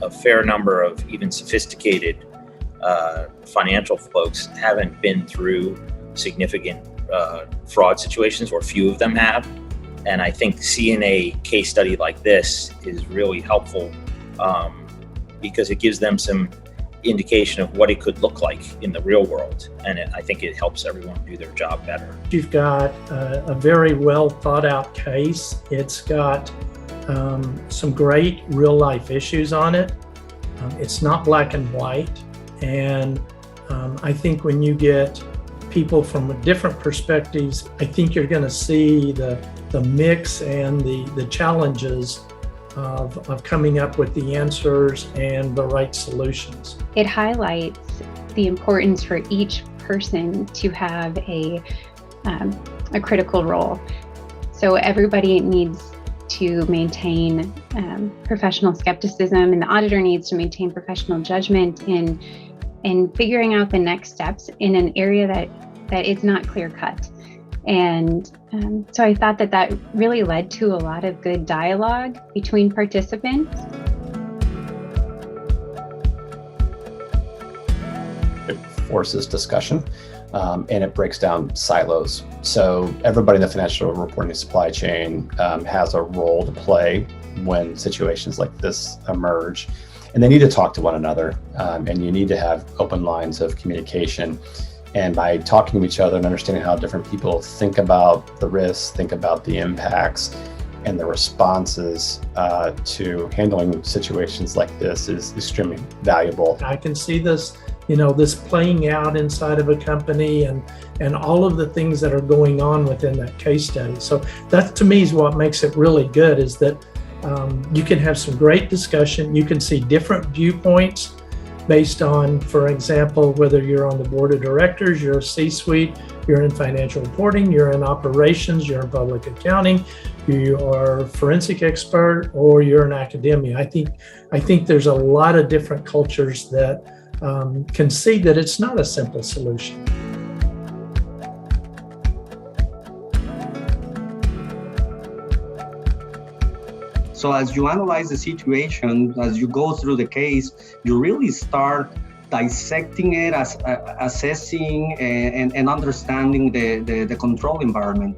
a fair number of even sophisticated financial folks haven't been through significant fraud situations, or few of them have. And I think seeing a case study like this is really helpful because it gives them some indication of what it could look like in the real world. And I think it helps everyone do their job better. You've got a very well thought out case. It's got some great real life issues on it. It's not black and white. And I think when you get people from different perspectives, I think you're going to see the mix and the challenges of coming up with the answers and the right solutions. It highlights the importance for each person to have a critical role. So everybody needs to maintain professional skepticism, and the auditor needs to maintain professional judgment in figuring out the next steps in an area that is not clear cut. And so I thought that really led to a lot of good dialogue between participants. It forces discussion and it breaks down silos. So everybody in the financial reporting supply chain has a role to play when situations like this emerge. And they need to talk to one another, and you need to have open lines of communication. And by talking to each other and understanding how different people think about the risks, think about the impacts, and the responses to handling situations like this is extremely valuable. I can see this, this playing out inside of a company and all of the things that are going on within that case study. So that to me is what makes it really good, is that you can have some great discussion. You can see different viewpoints based on, for example, whether you're on the board of directors, you're a C-suite, you're in financial reporting, you're in operations, you're in public accounting, you are a forensic expert, or you're in academia. I think there's a lot of different cultures that can see that it's not a simple solution. So as you analyze the situation, as you go through the case, you really start dissecting it, assessing and understanding the control environment.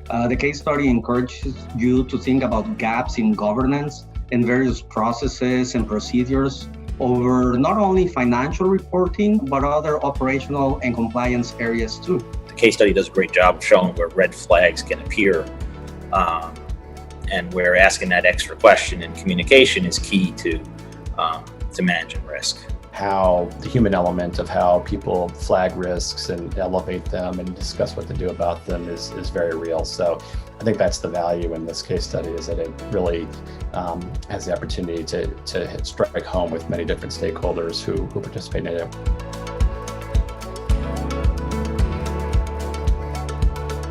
The case study encourages you to think about gaps in governance and various processes and procedures over not only financial reporting, but other operational and compliance areas too. The case study does a great job of showing where red flags can appear. And where asking that extra question and communication is key to managing risk. How the human element of how people flag risks and elevate them and discuss what to do about them is very real. So I think that's the value in this case study, is that it really has the opportunity to strike home with many different stakeholders who participate in it.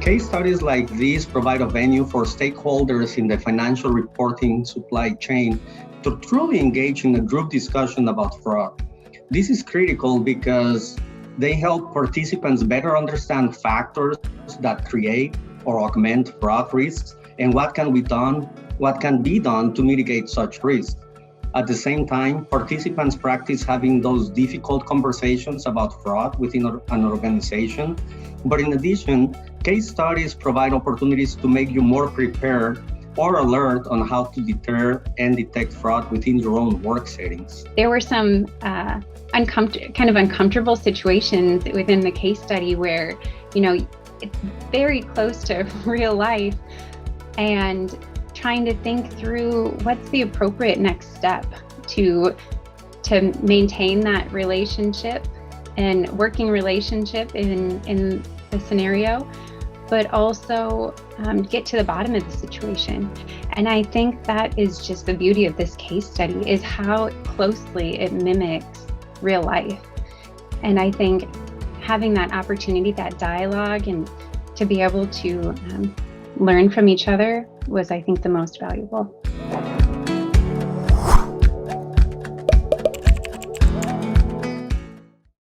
Case studies like these provide a venue for stakeholders in the financial reporting supply chain to truly engage in a group discussion about fraud. This is critical because they help participants better understand factors that create or augment fraud risks and what can be done to mitigate such risks. At the same time, participants practice having those difficult conversations about fraud within an organization. But in addition, case studies provide opportunities to make you more prepared or alert on how to deter and detect fraud within your own work settings. There were some uncomfortable situations within the case study where, it's very close to real life, and trying to think through what's the appropriate next step to maintain that relationship and working relationship in the scenario, but also get to the bottom of the situation. And I think that is just the beauty of this case study, is how closely it mimics real life. And I think having that opportunity, that dialogue, and to be able to learn from each other was, I think, the most valuable.